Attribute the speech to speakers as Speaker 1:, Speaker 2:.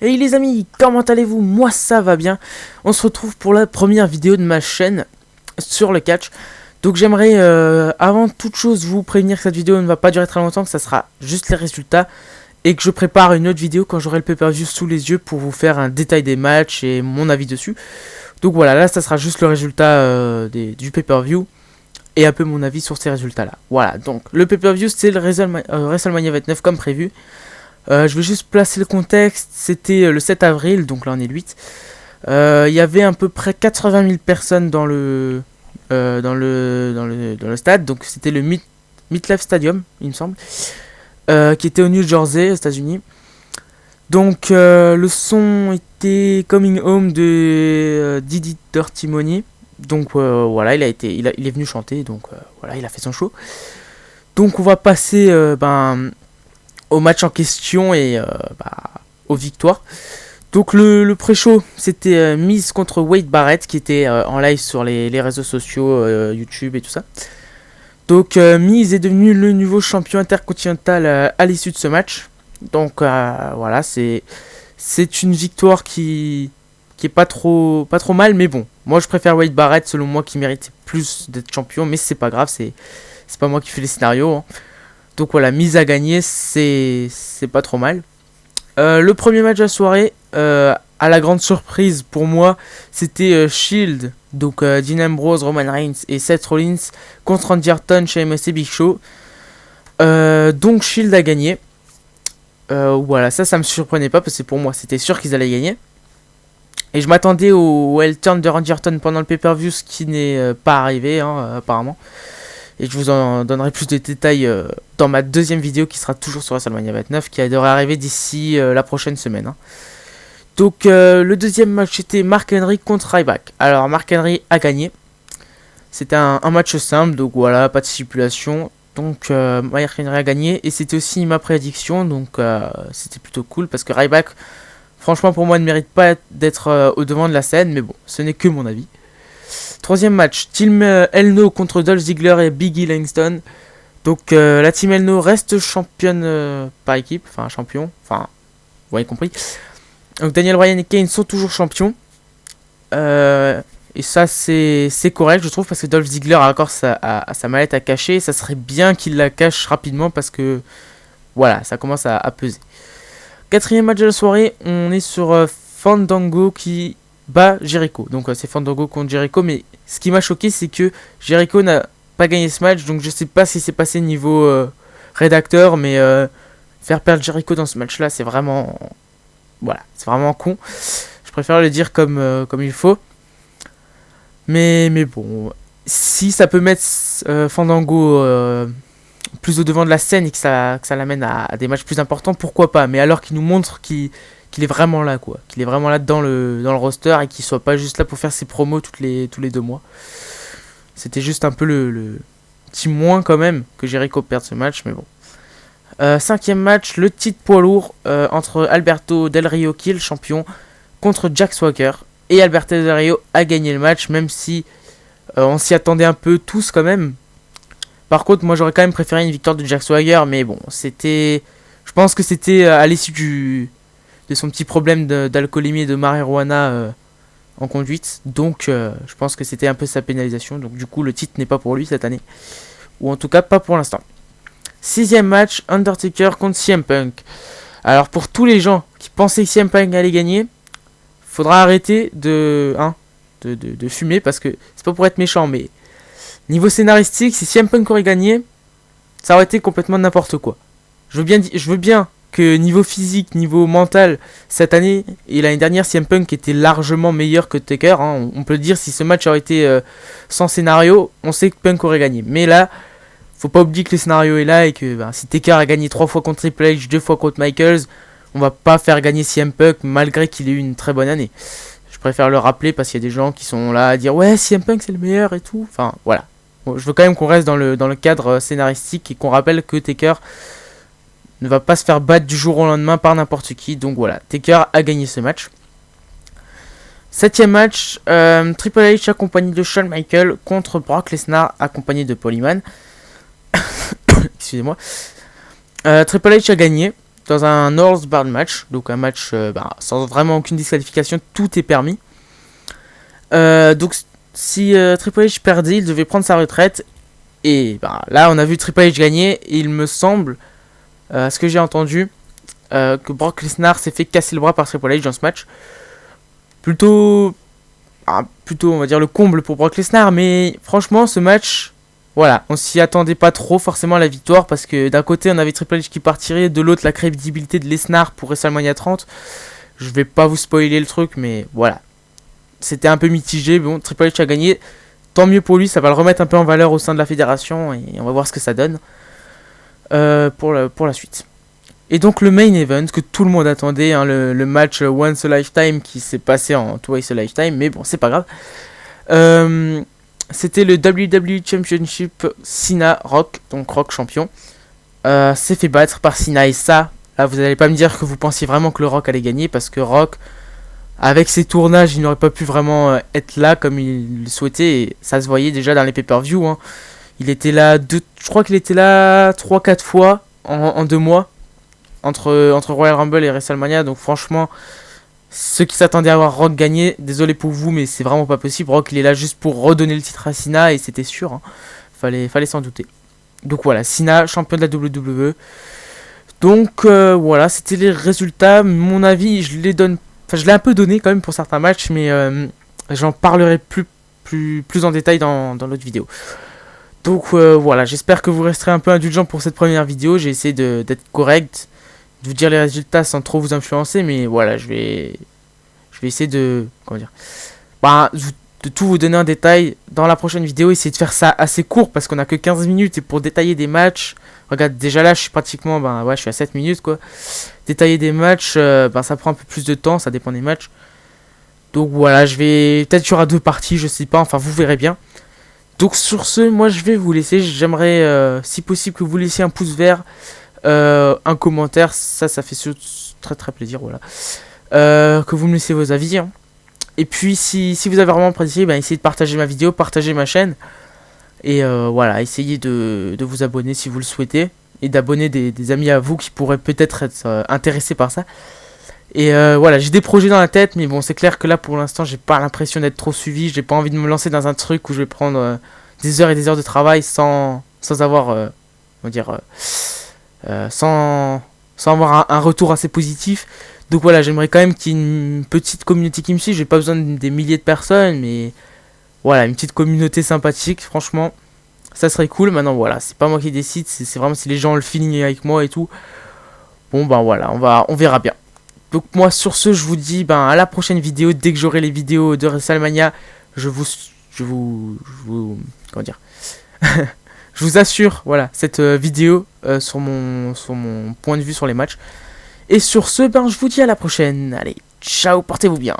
Speaker 1: Hey les amis, comment allez-vous? Moi ça va bien. On se retrouve pour la première vidéo de ma chaîne sur le catch. Donc j'aimerais avant toute chose vous prévenir que cette vidéo ne va pas durer très longtemps, que ça sera juste les résultats. Et que je prépare une autre vidéo quand j'aurai le pay-per-view sous les yeux pour vous faire un détail des matchs et mon avis dessus. Donc voilà, là ça sera juste le résultat du pay-per-view et un peu mon avis sur ces résultats là. Voilà, donc le pay-per-view c'est le WrestleMania 29 comme prévu. Je vais juste placer le contexte, c'était le 7 avril, donc là on est le 8. Il y avait à peu près 80 000 personnes dans le stade, donc c'était le MetLife Stadium, il me semble, qui était au New Jersey, aux États-Unis. Donc le son était Coming Home de Didi Dirty Money. Donc voilà, il est venu chanter, donc voilà, il a fait son show. Donc on va passer au match en question et aux victoires. Donc le pré-show c'était Miz contre Wade Barrett qui était en live sur les réseaux sociaux, YouTube et tout ça. Donc Miz est devenu le nouveau champion intercontinental à l'issue de ce match. Donc voilà, c'est une victoire qui est pas trop mal, mais bon, moi je préfère Wade Barrett selon moi qui mérite plus d'être champion, mais c'est pas grave, c'est pas moi qui fais les scénarios, hein. Donc voilà, Miz à gagner, c'est pas trop mal. Le premier match de la soirée, à la grande surprise pour moi, c'était Shield, donc Dean Ambrose, Roman Reigns et Seth Rollins contre Randy Orton, Sheamus et Big Show. Donc Shield a gagné. Voilà, ça me surprenait pas parce que pour moi c'était sûr qu'ils allaient gagner. Et je m'attendais au heel turn de Randy Orton pendant le pay-per-view, ce qui n'est pas arrivé apparemment. Et je vous en donnerai plus de détails dans ma deuxième vidéo qui sera toujours sur WrestleMania 29, qui devrait arriver d'ici la prochaine semaine. Donc le deuxième match était Mark Henry contre Ryback. Alors Mark Henry a gagné. C'était un match simple, donc voilà, pas de stipulation. Donc Mark Henry a gagné et c'était aussi ma prédiction, donc c'était plutôt cool parce que Ryback, franchement pour moi, ne mérite pas d'être au devant de la scène, mais bon, ce n'est que mon avis. Troisième match, Team Elno contre Dolph Ziggler et Biggie Langston. Donc la Team Elno reste championne par équipe, enfin champion, enfin vous avez compris. Donc Daniel Bryan et Kane sont toujours champions. Et ça c'est correct je trouve parce que Dolph Ziggler a encore sa mallette à cacher. Ça serait bien qu'il la cache rapidement parce que voilà, ça commence à peser. Quatrième match de la soirée, on est sur Fandango qui bat Jericho. Donc c'est Fandango contre Jericho, mais ce qui m'a choqué c'est que Jericho n'a pas gagné ce match, donc je sais pas si c'est passé niveau rédacteur, mais faire perdre Jericho dans ce match là c'est vraiment, voilà, c'est vraiment con. Je préfère le dire comme il faut, mais bon, si ça peut mettre Fandango plus au devant de la scène et que ça l'amène à des matchs plus importants, pourquoi pas, mais alors qu'il nous montre qu'il est vraiment là, quoi, qu'il est vraiment là dans le roster et qu'il soit pas juste là pour faire ses promos tous les 2 mois. C'était juste un peu le petit moins quand même que Jericho perde ce match, mais bon. Cinquième match, le titre poids lourd entre Alberto Del Rio qui est le champion contre Jack Swagger, et Alberto Del Rio a gagné le match, même si on s'y attendait un peu tous quand même. Par contre moi j'aurais quand même préféré une victoire de Jack Swagger, mais bon, je pense que c'était à l'issue de son petit problème d'alcoolémie et de marijuana en conduite. Donc je pense que c'était un peu sa pénalisation. Donc du coup le titre n'est pas pour lui cette année. Ou en tout cas pas pour l'instant. Sixième match, Undertaker contre CM Punk. Alors pour tous les gens qui pensaient que CM Punk allait gagner, faudra arrêter de fumer parce que c'est pas pour être méchant, mais niveau scénaristique, si CM Punk aurait gagné, ça aurait été complètement n'importe quoi. Je veux bien que niveau physique, niveau mental, cette année et l'année dernière, CM Punk était largement meilleur que Taker. On peut le dire, si ce match aurait été sans scénario, on sait que Punk aurait gagné. Mais là, faut pas oublier que le scénario est là et que si Taker a gagné 3 fois contre Triple H, 2 fois contre Michaels, on va pas faire gagner CM Punk malgré qu'il ait eu une très bonne année. Je préfère le rappeler parce qu'il y a des gens qui sont là à dire ouais, CM Punk c'est le meilleur et tout. Enfin voilà. Bon, je veux quand même qu'on reste dans le cadre scénaristique et qu'on rappelle que Taker ne va pas se faire battre du jour au lendemain par n'importe qui. Donc voilà, Taker a gagné ce match. Septième match, Triple H accompagné de Shawn Michaels contre Brock Lesnar accompagné de Paul Heyman. Excusez-moi. Triple H a gagné. dans un North Bar match, donc un match sans vraiment aucune disqualification, tout est permis. Donc si Triple H perdait, il devait prendre sa retraite. Et là, on a vu Triple H gagner. Et il me semble, à ce que j'ai entendu, que Brock Lesnar s'est fait casser le bras par Triple H dans ce match. Plutôt, on va dire, le comble pour Brock Lesnar. Mais franchement, ce match, voilà, on s'y attendait pas trop forcément à la victoire. Parce que d'un côté, on avait Triple H qui partirait. De l'autre, la crédibilité de Lesnar pour WrestleMania 30. Je vais pas vous spoiler le truc, mais voilà. C'était un peu mitigé. Bon, Triple H a gagné. Tant mieux pour lui, ça va le remettre un peu en valeur au sein de la fédération. Et on va voir ce que ça donne pour la suite. Et donc le main event que tout le monde attendait, hein, le match Once a Lifetime qui s'est passé en Twice a Lifetime. Mais bon, c'est pas grave. C'était le WWE Championship Cena Rock, donc Rock champion. S'est fait battre par Cena. Et ça, là vous allez pas me dire que vous pensiez vraiment que le Rock allait gagner. Parce que Rock, avec ses tournages, il n'aurait pas pu vraiment être là comme il le souhaitait. Et ça se voyait déjà dans les pay-per-view. Hein. Il était là, je crois qu'il était là 3-4 fois en 2 mois. Entre Royal Rumble et WrestleMania. Donc franchement, ceux qui s'attendaient à voir Rock gagner, désolé pour vous, mais c'est vraiment pas possible. Rock, il est là juste pour redonner le titre à Cena. Et c'était sûr. Hein. Fallait s'en douter. Donc voilà, Cena, champion de la WWE. Donc voilà, c'était les résultats. Mon avis, je l'ai un peu donné quand même pour certains matchs, mais j'en parlerai plus en détail dans l'autre vidéo. Donc voilà, j'espère que vous resterez un peu indulgents pour cette première vidéo. J'ai essayé d'être correct, de vous dire les résultats sans trop vous influencer, mais voilà, je vais essayer de tout vous donner en détail dans la prochaine vidéo. Essayer de faire ça assez court parce qu'on a que 15 minutes et pour détailler des matchs, regarde, déjà là je suis pratiquement, je suis à 7 minutes quoi. Détailler des matchs, ça prend un peu plus de temps, ça dépend des matchs. Donc voilà, peut-être qu'il y aura 2 parties, je sais pas, enfin vous verrez bien. Donc sur ce, moi je vais vous laisser. J'aimerais si possible que vous laissiez un pouce vert, un commentaire, ça fait très très plaisir, voilà. Que vous me laissiez vos avis. Hein. Et puis si vous avez vraiment apprécié, essayez de partager ma vidéo, partager ma chaîne. Et voilà, essayez de vous abonner si vous le souhaitez. Et d'abonner des amis à vous qui pourraient peut-être être intéressés par ça. Et voilà, j'ai des projets dans la tête, mais bon, c'est clair que là pour l'instant j'ai pas l'impression d'être trop suivi. J'ai pas envie de me lancer dans un truc où je vais prendre des heures et des heures de travail sans avoir, sans avoir un retour assez positif. Donc voilà, j'aimerais quand même qu'il y ait une petite communauté qui me suit. J'ai pas besoin des milliers de personnes, mais voilà, une petite communauté sympathique, franchement, ça serait cool. Maintenant voilà, c'est pas moi qui décide, c'est vraiment si les gens ont le feeling avec moi et tout. Bon voilà, on verra bien. Donc moi sur ce, je vous dis à la prochaine vidéo. Dès que j'aurai les vidéos de WrestleMania, je vous comment dire je vous assure, voilà, cette vidéo sur mon point de vue sur les matchs. Et sur ce, je vous dis à la prochaine. Allez, ciao, portez-vous bien.